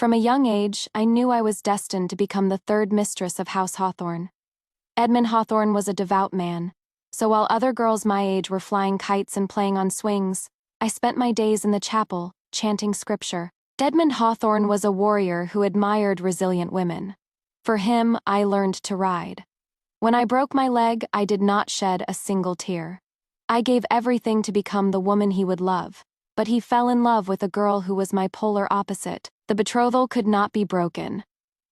From a young age, I knew I was destined to become the third mistress of House Hawthorne. Edmund Hawthorne was a devout man, so while other girls my age were flying kites and playing on swings, I spent my days in the chapel, chanting scripture. Edmund Hawthorne was a warrior who admired resilient women. For him, I learned to ride. When I broke my leg, I did not shed a single tear. I gave everything to become the woman he would love, but he fell in love with a girl who was my polar opposite. The betrothal could not be broken.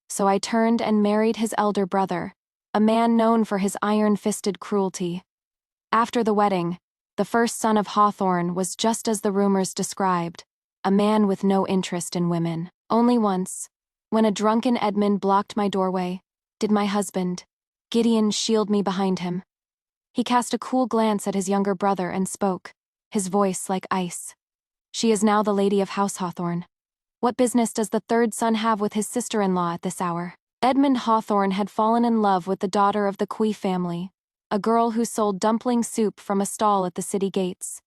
So I turned and married his elder brother, a man known for his iron-fisted cruelty. After the wedding, the first son of Hawthorne was just as the rumors described, a man with no interest in women. Only once, when a drunken Edmund blocked my doorway, did my husband, Gideon, shield me behind him. He cast a cool glance at his younger brother and spoke, his voice like ice. "She is now the lady of House Hawthorne. What business does the third son have with his sister-in-law at this hour?" Edmund Hawthorne had fallen in love with the daughter of the Quay family, a girl who sold dumpling soup from a stall at the city gates.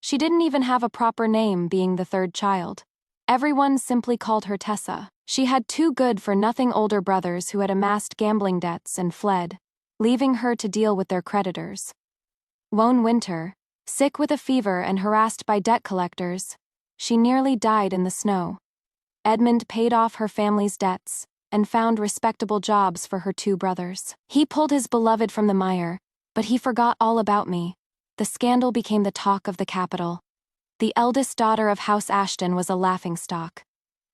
She didn't even have a proper name, being the third child. Everyone simply called her Tessa. She had two good-for-nothing older brothers who had amassed gambling debts and fled, leaving her to deal with their creditors. One winter, sick with a fever and harassed by debt collectors, she nearly died in the snow. Edmund paid off her family's debts and found respectable jobs for her two brothers. He pulled his beloved from the mire, but he forgot all about me. The scandal became the talk of the capital. The eldest daughter of House Ashton was a laughingstock.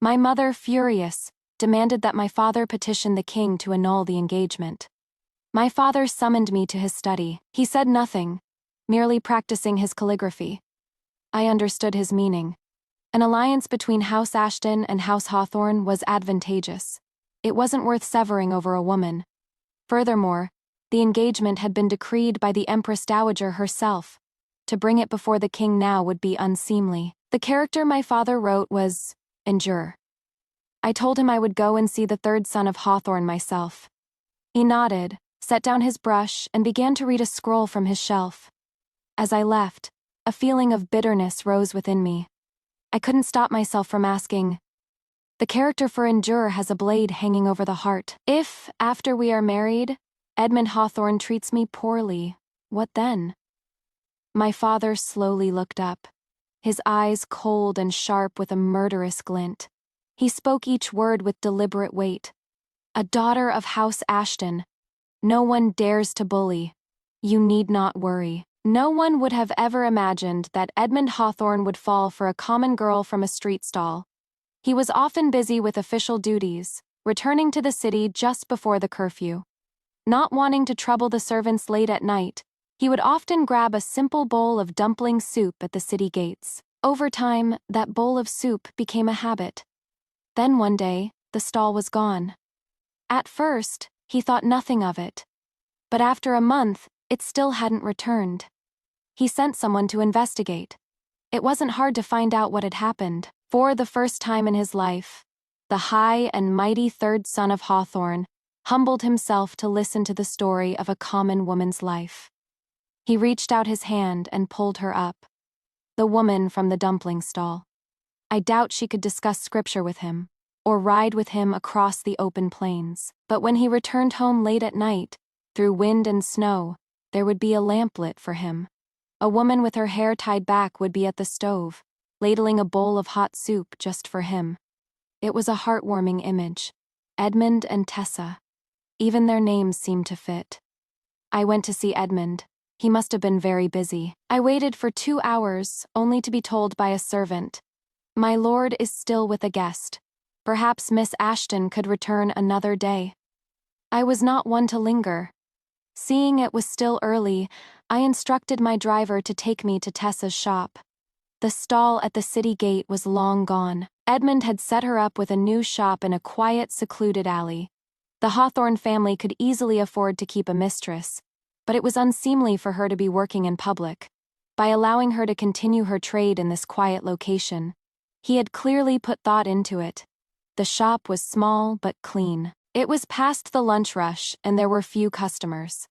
My mother, furious, demanded that my father petition the king to annul the engagement. My father summoned me to his study. He said nothing, merely practicing his calligraphy. I understood his meaning. An alliance between House Ashton and House Hawthorne was advantageous. It wasn't worth severing over a woman. Furthermore, the engagement had been decreed by the Empress Dowager herself. To bring it before the king now would be unseemly. The character my father wrote was endure. I told him I would go and see the third son of Hawthorne myself. He nodded, set down his brush, and began to read a scroll from his shelf. As I left, a feeling of bitterness rose within me. I couldn't stop myself from asking, the character for endure has a blade hanging over the heart. If, after we are married, Edmund Hawthorne treats me poorly, what then? My father slowly looked up, his eyes cold and sharp with a murderous glint. He spoke each word with deliberate weight. A daughter of House Ashton. No one dares to bully. You need not worry. No one would have ever imagined that Edmund Hawthorne would fall for a common girl from a street stall. He was often busy with official duties, returning to the city just before the curfew. Not wanting to trouble the servants late at night, he would often grab a simple bowl of dumpling soup at the city gates. Over time, that bowl of soup became a habit. Then one day, the stall was gone. At first, he thought nothing of it. But after a month, it still hadn't returned. He sent someone to investigate. It wasn't hard to find out what had happened. For the first time in his life, the high and mighty third son of Hawthorne humbled himself to listen to the story of a common woman's life. He reached out his hand and pulled her up. The woman from the dumpling stall. I doubt she could discuss scripture with him, or ride with him across the open plains. But when he returned home late at night, through wind and snow, there would be a lamp lit for him. A woman with her hair tied back would be at the stove, ladling a bowl of hot soup just for him. It was a heartwarming image. Edmund and Tessa. Even their names seemed to fit. I went to see Edmund. He must have been very busy. I waited for 2 hours, only to be told by a servant, "My lord is still with a guest. Perhaps Miss Ashton could return another day." I was not one to linger. Seeing it was still early, I instructed my driver to take me to Tessa's shop. The stall at the city gate was long gone. Edmund had set her up with a new shop in a quiet, secluded alley. The Hawthorne family could easily afford to keep a mistress, but it was unseemly for her to be working in public. By allowing her to continue her trade in this quiet location, he had clearly put thought into it. The shop was small but clean. It was past the lunch rush and there were few customers.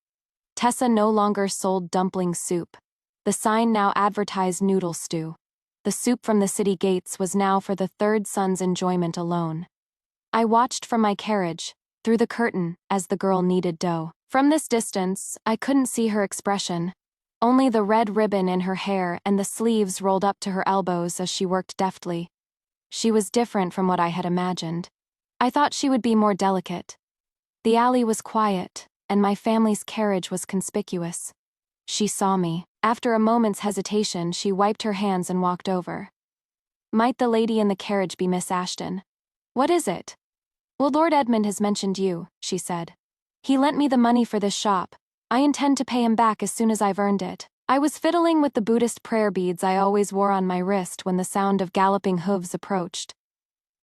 Tessa no longer sold dumpling soup. The sign now advertised noodle stew. The soup from the city gates was now for the third son's enjoyment alone. I watched from my carriage, through the curtain, as the girl kneaded dough. From this distance, I couldn't see her expression, only the red ribbon in her hair and the sleeves rolled up to her elbows as she worked deftly. She was different from what I had imagined. I thought she would be more delicate. The alley was quiet, and my family's carriage was conspicuous. She saw me. After a moment's hesitation, she wiped her hands and walked over. "Might the lady in the carriage be Miss Ashton?" "What is it?" "Well, Lord Edmund has mentioned you," she said. "He lent me the money for this shop. I intend to pay him back as soon as I've earned it." I was fiddling with the Buddhist prayer beads I always wore on my wrist when the sound of galloping hooves approached.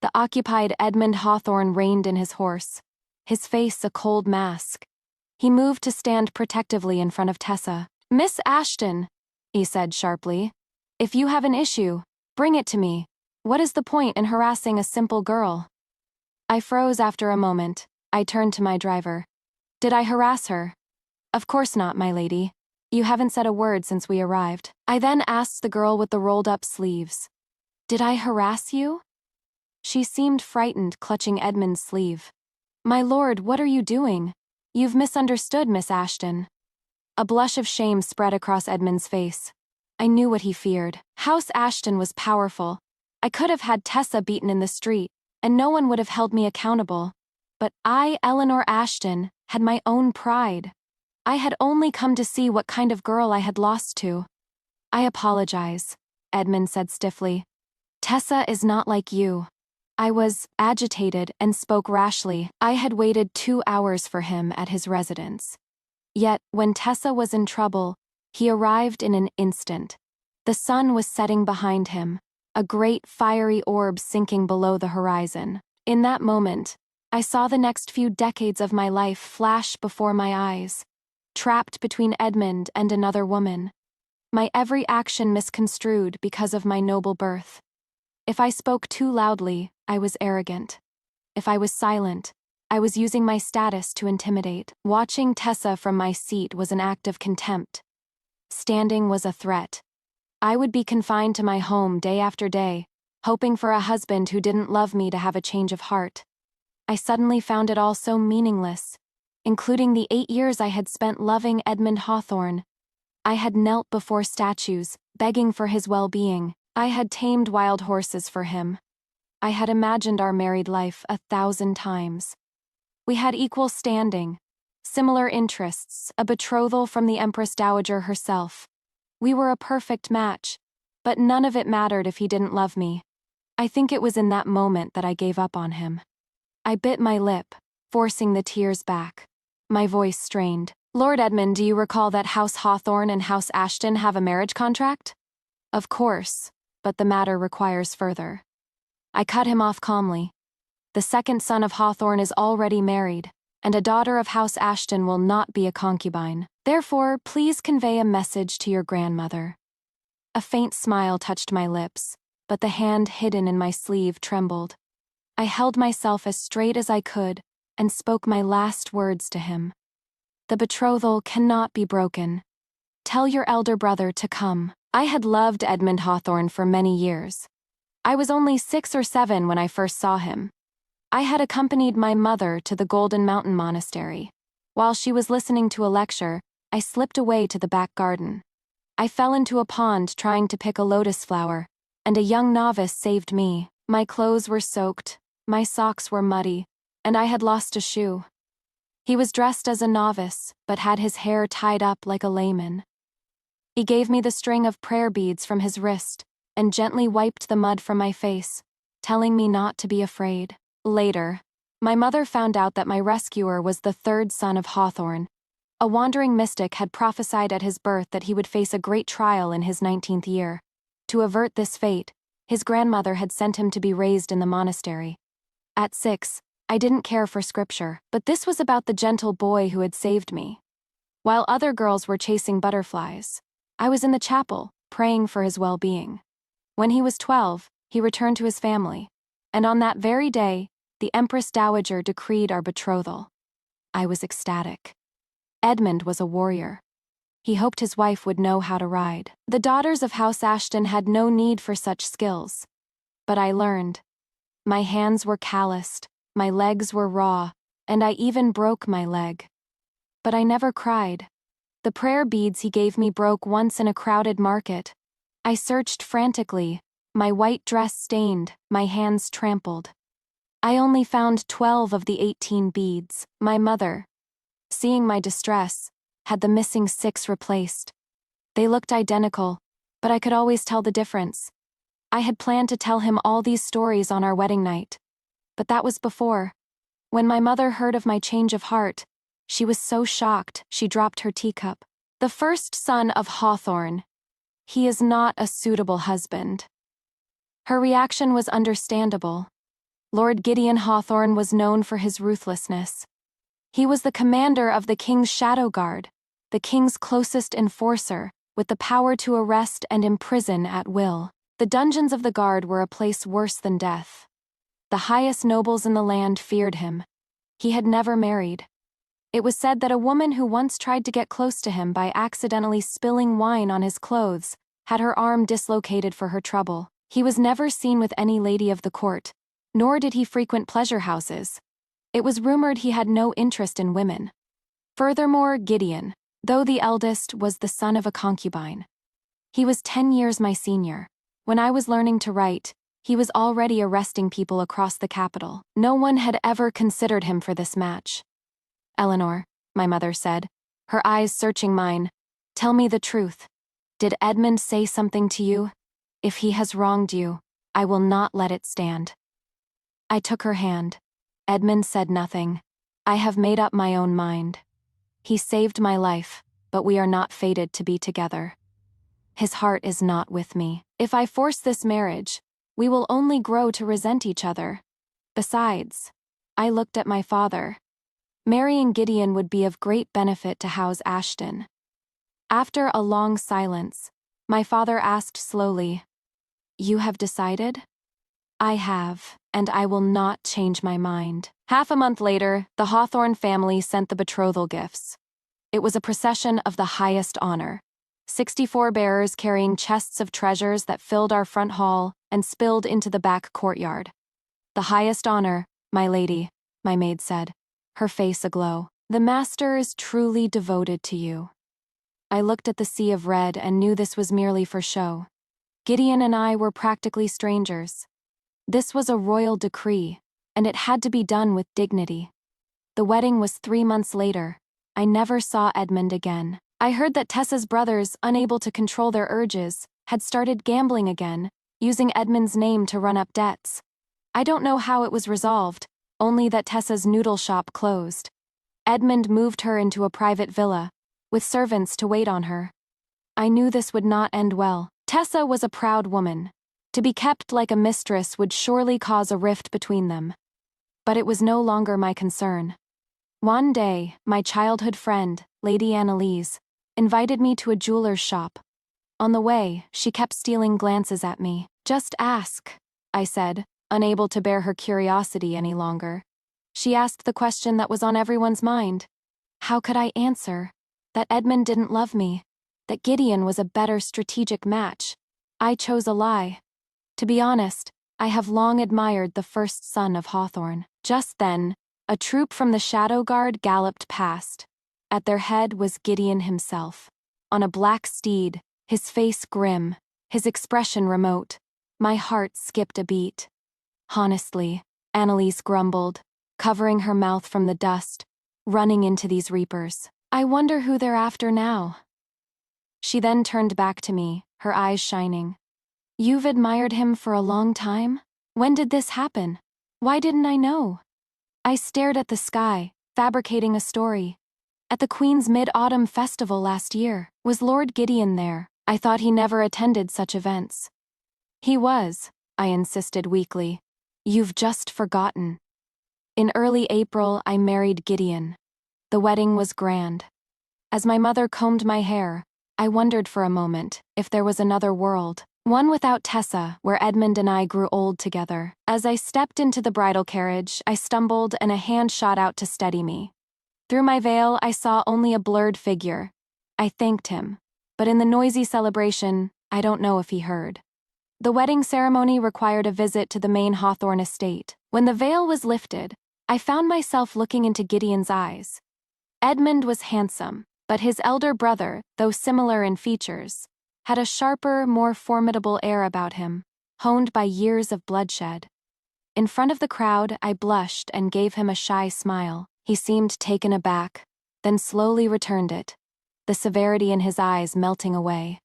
The occupied Edmund Hawthorne reined in his horse, his face a cold mask. He moved to stand protectively in front of Tessa. "Miss Ashton," he said sharply, "if you have an issue, bring it to me. What is the point in harassing a simple girl?" I froze after a moment. I turned to my driver. "Did I harass her?" "Of course not, my lady. You haven't said a word since we arrived." I then asked the girl with the rolled-up sleeves, "Did I harass you?" She seemed frightened, clutching Edmund's sleeve. "My lord, what are you doing? You've misunderstood, Miss Ashton." A blush of shame spread across Edmund's face. I knew what he feared. House Ashton was powerful. I could have had Tessa beaten in the street, and no one would have held me accountable. But I, Eleanor Ashton, had my own pride. I had only come to see what kind of girl I had lost to. "I apologize," Edmund said stiffly. "Tessa is not like you." I was agitated and spoke rashly. I had waited 2 hours for him at his residence. Yet, when Tessa was in trouble, he arrived in an instant. The sun was setting behind him, a great fiery orb sinking below the horizon. In that moment, I saw the next few decades of my life flash before my eyes, trapped between Edmund and another woman. My every action misconstrued because of my noble birth. If I spoke too loudly, I was arrogant. If I was silent, I was using my status to intimidate. Watching Tessa from my seat was an act of contempt. Standing was a threat. I would be confined to my home day after day, hoping for a husband who didn't love me to have a change of heart. I suddenly found it all so meaningless, including the 8 years I had spent loving Edmund Hawthorne. I had knelt before statues, begging for his well-being. I had tamed wild horses for him. I had imagined our married life 1,000 times. We had equal standing, similar interests, a betrothal from the Empress Dowager herself. We were a perfect match, but none of it mattered if he didn't love me. I think it was in that moment that I gave up on him. I bit my lip, forcing the tears back. My voice strained. "Lord Edmund, do you recall that House Hawthorne and House Ashton have a marriage contract?" "Of course, but the matter requires further." I cut him off calmly. "The second son of Hawthorne is already married, and a daughter of House Ashton will not be a concubine. Therefore, please convey a message to your grandmother." A faint smile touched my lips, but the hand hidden in my sleeve trembled. I held myself as straight as I could and spoke my last words to him. "The betrothal cannot be broken. Tell your elder brother to come." I had loved Edmund Hawthorne for many years. I was only 6 or 7 when I first saw him. I had accompanied my mother to the Golden Mountain Monastery. While she was listening to a lecture, I slipped away to the back garden. I fell into a pond trying to pick a lotus flower, and a young novice saved me. My clothes were soaked, my socks were muddy, and I had lost a shoe. He was dressed as a novice, but had his hair tied up like a layman. He gave me the string of prayer beads from his wrist and gently wiped the mud from my face, telling me not to be afraid. Later, my mother found out that my rescuer was the 3rd son of Hawthorne. A wandering mystic had prophesied at his birth that he would face a great trial in his 19th year. To avert this fate, his grandmother had sent him to be raised in the monastery. At 6, I didn't care for scripture, but this was about the gentle boy who had saved me. While other girls were chasing butterflies, I was in the chapel, praying for his well-being. When he was 12, he returned to his family, and on that very day, the Empress Dowager decreed our betrothal. I was ecstatic. Edmund was a warrior. He hoped his wife would know how to ride. The daughters of House Ashton had no need for such skills. But I learned. My hands were calloused, my legs were raw, and I even broke my leg. But I never cried. The prayer beads he gave me broke once in a crowded market. I searched frantically, my white dress stained, my hands trampled. I only found 12 of the 18 beads. My mother, seeing my distress, had the missing 6 replaced. They looked identical, but I could always tell the difference. I had planned to tell him all these stories on our wedding night. But that was before. When my mother heard of my change of heart, she was so shocked she dropped her teacup. The first son of Hawthorne. He is not a suitable husband. Her reaction was understandable. Lord Gideon Hawthorne was known for his ruthlessness. He was the commander of the king's shadow guard, the king's closest enforcer, with the power to arrest and imprison at will. The dungeons of the guard were a place worse than death. The highest nobles in the land feared him. He had never married. It was said that a woman who once tried to get close to him by accidentally spilling wine on his clothes had her arm dislocated for her trouble. He was never seen with any lady of the court, nor did he frequent pleasure houses. It was rumored he had no interest in women. Furthermore, Gideon, though the eldest, was the son of a concubine. He was 10 years my senior. When I was learning to write, he was already arresting people across the capital. No one had ever considered him for this match. Eleanor, my mother said, her eyes searching mine, tell me the truth. Did Edmund say something to you? If he has wronged you, I will not let it stand. I took her hand. Edmund said nothing. I have made up my own mind. He saved my life, but we are not fated to be together. His heart is not with me. If I force this marriage, we will only grow to resent each other. Besides, I looked at my father. Marrying Gideon would be of great benefit to House Ashton. After a long silence, my father asked slowly, "You have decided?" "I have, and I will not change my mind." Half a month later, the Hawthorne family sent the betrothal gifts. It was a procession of the highest honor. 64 bearers carrying chests of treasures that filled our front hall and spilled into the back courtyard. "The highest honor, my lady," my maid said, her face aglow. "The master is truly devoted to you." I looked at the sea of red and knew this was merely for show. Gideon and I were practically strangers. This was a royal decree, and it had to be done with dignity. The wedding was 3 months later. I never saw Edmund again. I heard that Tessa's brothers, unable to control their urges, had started gambling again, using Edmund's name to run up debts. I don't know how it was resolved, only that Tessa's noodle shop closed. Edmund moved her into a private villa, with servants to wait on her. I knew this would not end well. Tessa was a proud woman. To be kept like a mistress would surely cause a rift between them. But it was no longer my concern. One day, my childhood friend, Lady Annalise, invited me to a jeweler's shop. On the way, she kept stealing glances at me. "Just ask," I said, unable to bear her curiosity any longer. She asked the question that was on everyone's mind. How could I answer? That Edmund didn't love me. That Gideon was a better strategic match. I chose a lie. To be honest, I have long admired the first son of Hawthorne. Just then, a troop from the Shadow Guard galloped past. At their head was Gideon himself. On a black steed, his face grim, his expression remote. My heart skipped a beat. "Honestly," Annalise grumbled, covering her mouth from the dust, "running into these reapers. I wonder who they're after now." She then turned back to me, her eyes shining. "You've admired him for a long time? When did this happen? Why didn't I know?" I stared at the sky, fabricating a story. "At the Queen's Mid-Autumn Festival last year. Was Lord Gideon there? I thought he never attended such events." "He was," I insisted weakly. "You've just forgotten. In early April, I married Gideon. The wedding was grand. As my mother combed my hair, I wondered for a moment if there was another world, one without Tessa, where Edmund and I grew old together. As I stepped into the bridal carriage, I stumbled and a hand shot out to steady me. Through my veil, I saw only a blurred figure. I thanked him, but in the noisy celebration, I don't know if he heard. The wedding ceremony required a visit to the main Hawthorne estate. When the veil was lifted, I found myself looking into Gideon's eyes. Edmund was handsome, but his elder brother, though similar in features, had a sharper, more formidable air about him, honed by years of bloodshed. In front of the crowd, I blushed and gave him a shy smile. He seemed taken aback, then slowly returned it, the severity in his eyes melting away.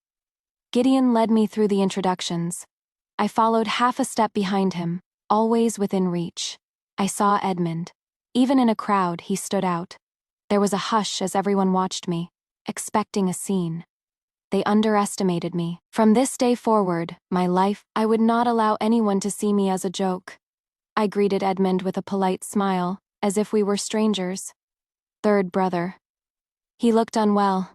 Gideon led me through the introductions. I followed half a step behind him, always within reach. I saw Edmund. Even in a crowd, he stood out. There was a hush as everyone watched me, expecting a scene. They underestimated me. From this day forward, my life, I would not allow anyone to see me as a joke. I greeted Edmund with a polite smile, as if we were strangers. Third brother. He looked unwell.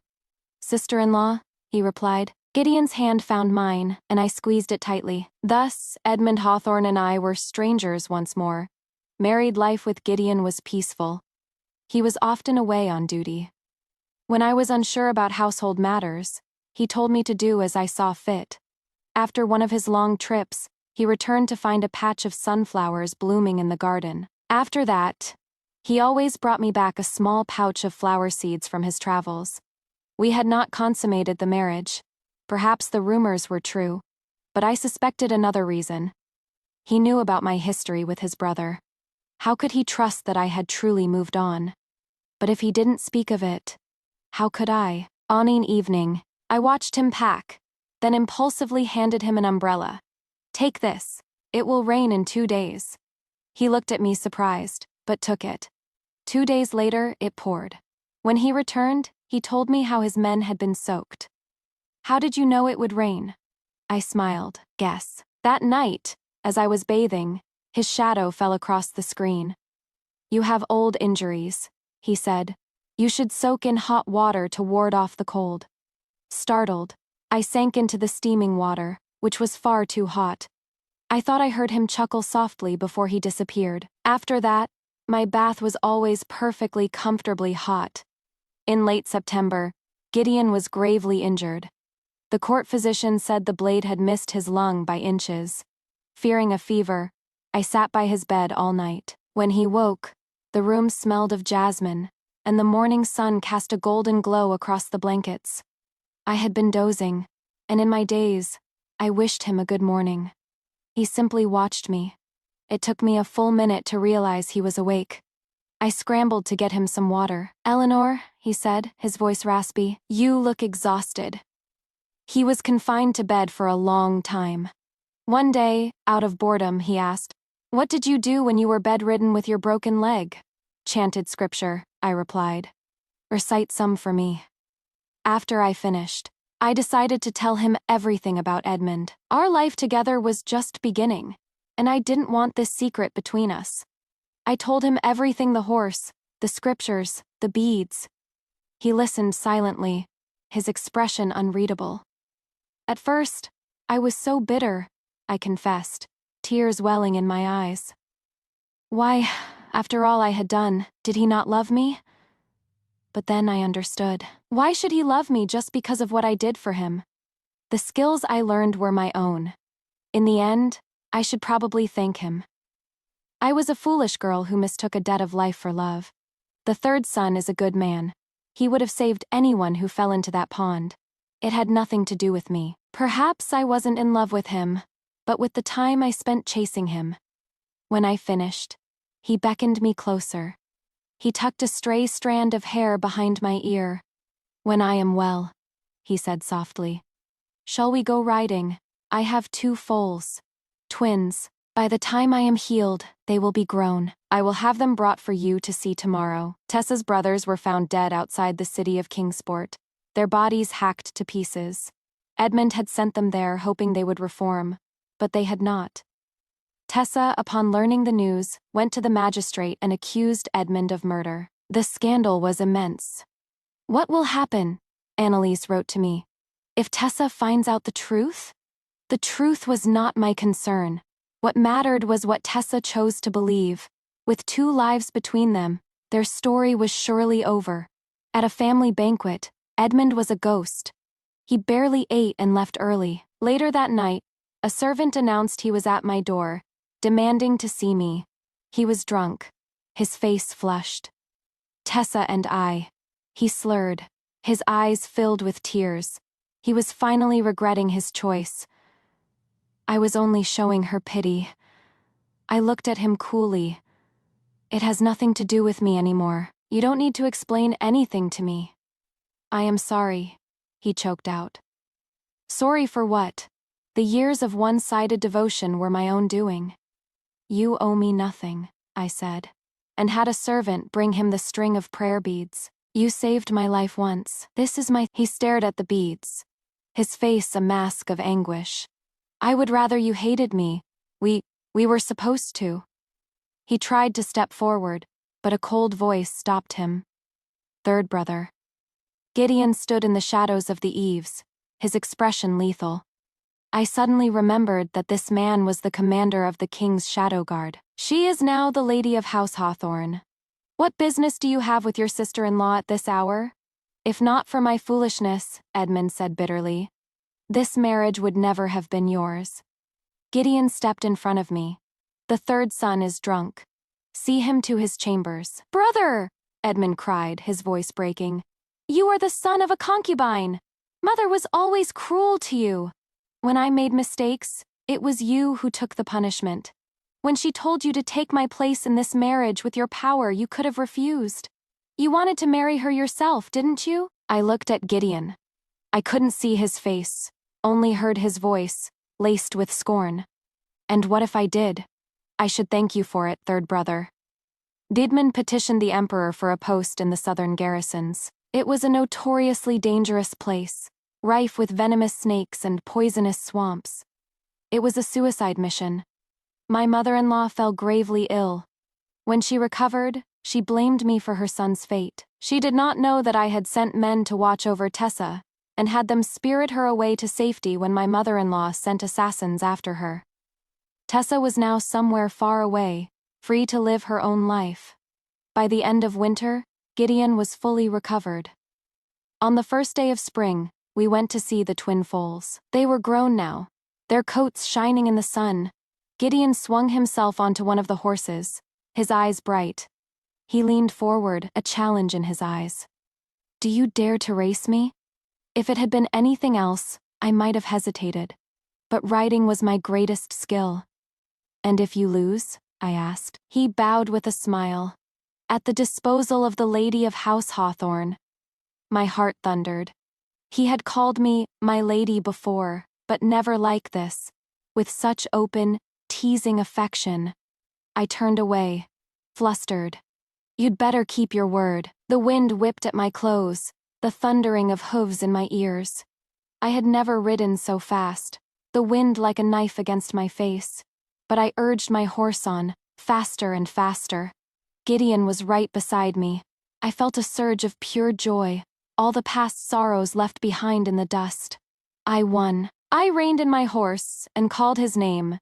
Sister-in-law, he replied. Gideon's hand found mine, and I squeezed it tightly. Thus, Edmund Hawthorne and I were strangers once more. Married life with Gideon was peaceful. He was often away on duty. When I was unsure about household matters, he told me to do as I saw fit. After one of his long trips, he returned to find a patch of sunflowers blooming in the garden. After that, he always brought me back a small pouch of flower seeds from his travels. We had not consummated the marriage. Perhaps the rumors were true, but I suspected another reason. He knew about my history with his brother. How could he trust that I had truly moved on? But if he didn't speak of it, how could I? On an evening, I watched him pack, then impulsively handed him an umbrella. Take this. It will rain in 2 days. He looked at me surprised, but took it. 2 days later, it poured. When he returned, he told me how his men had been soaked. How did you know it would rain? I smiled. Guess. That night, as I was bathing, his shadow fell across the screen. You have old injuries, he said. You should soak in hot water to ward off the cold. Startled, I sank into the steaming water, which was far too hot. I thought I heard him chuckle softly before he disappeared. After that, my bath was always perfectly comfortably hot. In late September, Gideon was gravely injured. The court physician said the blade had missed his lung by inches. Fearing a fever, I sat by his bed all night. When he woke, the room smelled of jasmine, and the morning sun cast a golden glow across the blankets. I had been dozing, and in my daze, I wished him a good morning. He simply watched me. It took me a full minute to realize he was awake. I scrambled to get him some water. Eleanor, he said, his voice raspy, you look exhausted. He was confined to bed for a long time. One day, out of boredom, he asked, what did you do when you were bedridden with your broken leg? Chanted scripture, I replied. Recite some for me. After I finished, I decided to tell him everything about Edmund. Our life together was just beginning, and I didn't want this secret between us. I told him everything: the horse, the scriptures, the beads. He listened silently, his expression unreadable. At first, I was so bitter, I confessed, tears welling in my eyes. Why, after all I had done, did he not love me? But then I understood. Why should he love me just because of what I did for him? The skills I learned were my own. In the end, I should probably thank him. I was a foolish girl who mistook a debt of life for love. The third son is a good man. He would have saved anyone who fell into that pond. It had nothing to do with me. Perhaps I wasn't in love with him, but with the time I spent chasing him. When I finished, he beckoned me closer. He tucked a stray strand of hair behind my ear. When I am well, he said softly. Shall we go riding? I have 2 foals. Twins. By the time I am healed, they will be grown. I will have them brought for you to see tomorrow. Tessa's brothers were found dead outside the city of Kingsport, their bodies hacked to pieces. Edmund had sent them there hoping they would reform, but they had not. Tessa, upon learning the news, went to the magistrate and accused Edmund of murder. The scandal was immense. What will happen? Annalise wrote to me. If Tessa finds out the truth? The truth was not my concern. What mattered was what Tessa chose to believe. With 2 lives between them, their story was surely over. At a family banquet, Edmund was a ghost. He barely ate and left early. Later that night, a servant announced he was at my door, demanding to see me. He was drunk. His face flushed. Tessa and I. He slurred, his eyes filled with tears. He was finally regretting his choice. I was only showing her pity. I looked at him coolly. It has nothing to do with me anymore. You don't need to explain anything to me. I am sorry, he choked out. Sorry for what? The years of one-sided devotion were my own doing. You owe me nothing, I said, and had a servant bring him the string of prayer beads. You saved my life once. This is my— He stared at the beads, his face a mask of anguish. I would rather you hated me. We were supposed to. He tried to step forward, but a cold voice stopped him. Third brother. Gideon stood in the shadows of the eaves, his expression lethal. I suddenly remembered that this man was the commander of the king's shadow guard. She is now the lady of House Hawthorne. What business do you have with your sister-in-law at this hour? If not for my foolishness, Edmund said bitterly, this marriage would never have been yours. Gideon stepped in front of me. The third son is drunk. See him to his chambers. Brother! Edmund cried, his voice breaking. You are the son of a concubine. Mother was always cruel to you. When I made mistakes, it was you who took the punishment. When she told you to take my place in this marriage with your power, you could have refused. You wanted to marry her yourself, didn't you? I looked at Gideon. I couldn't see his face, only heard his voice, laced with scorn. And what if I did? I should thank you for it, third brother. Edmund petitioned the emperor for a post in the southern garrisons. It was a notoriously dangerous place, rife with venomous snakes and poisonous swamps. It was a suicide mission. My mother-in-law fell gravely ill. When she recovered, she blamed me for her son's fate. She did not know that I had sent men to watch over Tessa, and had them spirit her away to safety when my mother-in-law sent assassins after her. Tessa was now somewhere far away, free to live her own life. By the end of winter, Gideon was fully recovered. On the first day of spring, we went to see the twin foals. They were grown now, their coats shining in the sun. Gideon swung himself onto one of the horses, his eyes bright. He leaned forward, a challenge in his eyes. Do you dare to race me? If it had been anything else, I might have hesitated. But riding was my greatest skill. And if you lose? I asked. He bowed with a smile. At the disposal of the lady of House Hawthorne. My heart thundered. He had called me my lady before, but never like this, with such open, teasing affection. I turned away, flustered. You'd better keep your word. The wind whipped at my clothes, the thundering of hooves in my ears. I had never ridden so fast, the wind like a knife against my face. But I urged my horse on, faster and faster. Gideon was right beside me. I felt a surge of pure joy, all the past sorrows left behind in the dust. I won. I reined in my horse and called his name,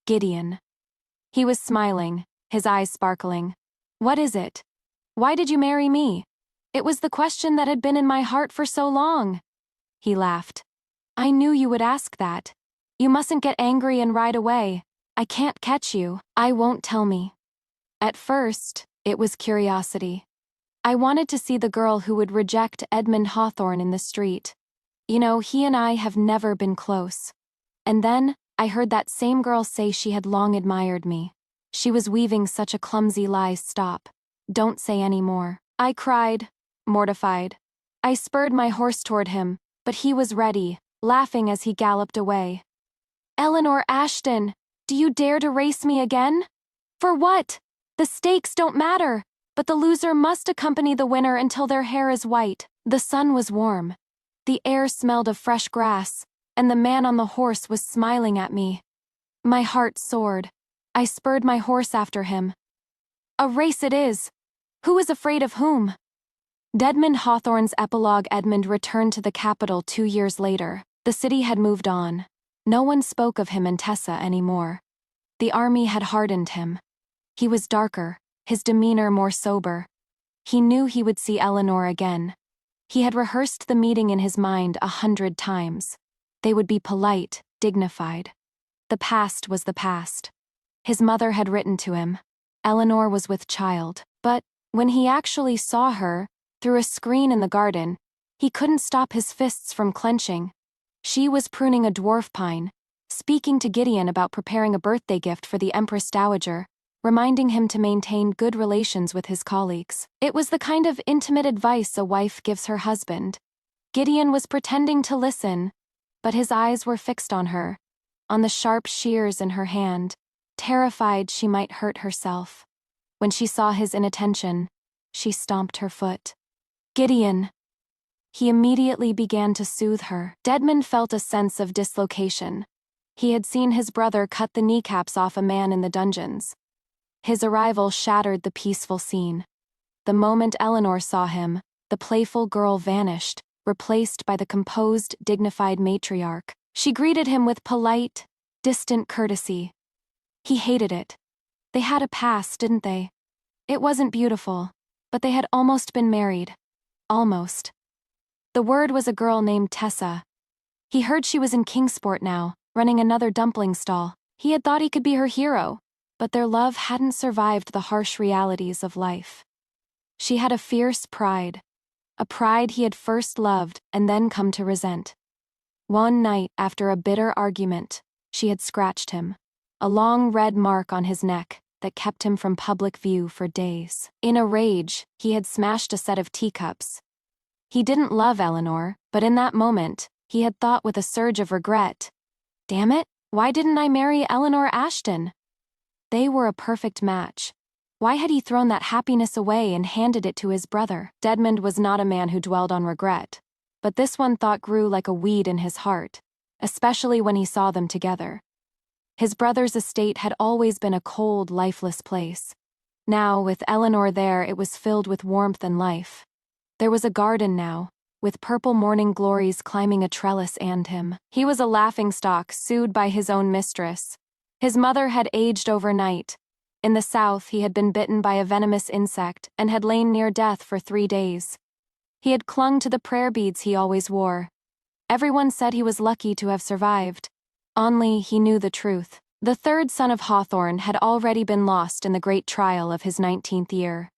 Gideon. He was smiling, his eyes sparkling. What is it? Why did you marry me? It was the question that had been in my heart for so long. He laughed. I knew you would ask that. You mustn't get angry and ride away. I can't catch you. I won't tell me. At first, it was curiosity. I wanted to see the girl who would reject Edmund Hawthorne in the street. You know, he and I have never been close. And then, I heard that same girl say she had long admired me. She was weaving such a clumsy lie. Stop. Don't say any more. I cried, mortified. I spurred my horse toward him, but he was ready, laughing as he galloped away. Eleanor Ashton! Do you dare to race me again? For what? The stakes don't matter, but the loser must accompany the winner until their hair is white. The sun was warm. The air smelled of fresh grass, and the man on the horse was smiling at me. My heart soared. I spurred my horse after him. A race it is. Who is afraid of whom? Edmund Hawthorne's epilogue. Edmund returned to the capital 2 years later. The city had moved on. No one spoke of him and Tessa anymore. The army had hardened him. He was darker, his demeanor more sober. He knew he would see Eleanor again. He had rehearsed the meeting in his mind 100 times. They would be polite, dignified. The past was the past. His mother had written to him. Eleanor was with child. But when he actually saw her, through a screen in the garden, he couldn't stop his fists from clenching. She was pruning a dwarf pine, speaking to Gideon about preparing a birthday gift for the Empress Dowager, reminding him to maintain good relations with his colleagues. It was the kind of intimate advice a wife gives her husband. Gideon was pretending to listen, but his eyes were fixed on her, on the sharp shears in her hand, terrified she might hurt herself. When she saw his inattention, she stomped her foot. Gideon! He immediately began to soothe her. Edmund felt a sense of dislocation. He had seen his brother cut the kneecaps off a man in the dungeons. His arrival shattered the peaceful scene. The moment Eleanor saw him, the playful girl vanished, replaced by the composed, dignified matriarch. She greeted him with polite, distant courtesy. He hated it. They had a past, didn't they? It wasn't beautiful, but they had almost been married. Almost. The word was a girl named Tessa. He heard she was in Kingsport now, running another dumpling stall. He had thought he could be her hero, but their love hadn't survived the harsh realities of life. She had a fierce pride, a pride he had first loved and then come to resent. One night, after a bitter argument, she had scratched him, a long red mark on his neck that kept him from public view for days. In a rage, he had smashed a set of teacups. He didn't love Eleanor, but in that moment, he had thought with a surge of regret, "Damn it, why didn't I marry Eleanor Ashton?" They were a perfect match. Why had he thrown that happiness away and handed it to his brother? Edmund was not a man who dwelled on regret, but this one thought grew like a weed in his heart, especially when he saw them together. His brother's estate had always been a cold, lifeless place. Now, with Eleanor there, it was filled with warmth and life. There was a garden now, with purple morning glories climbing a trellis and him. He was a laughingstock, sued by his own mistress. His mother had aged overnight. In the south, he had been bitten by a venomous insect and had lain near death for 3 days. He had clung to the prayer beads he always wore. Everyone said he was lucky to have survived. Only he knew the truth. The third son of Hawthorne had already been lost in the great trial of his 19th year.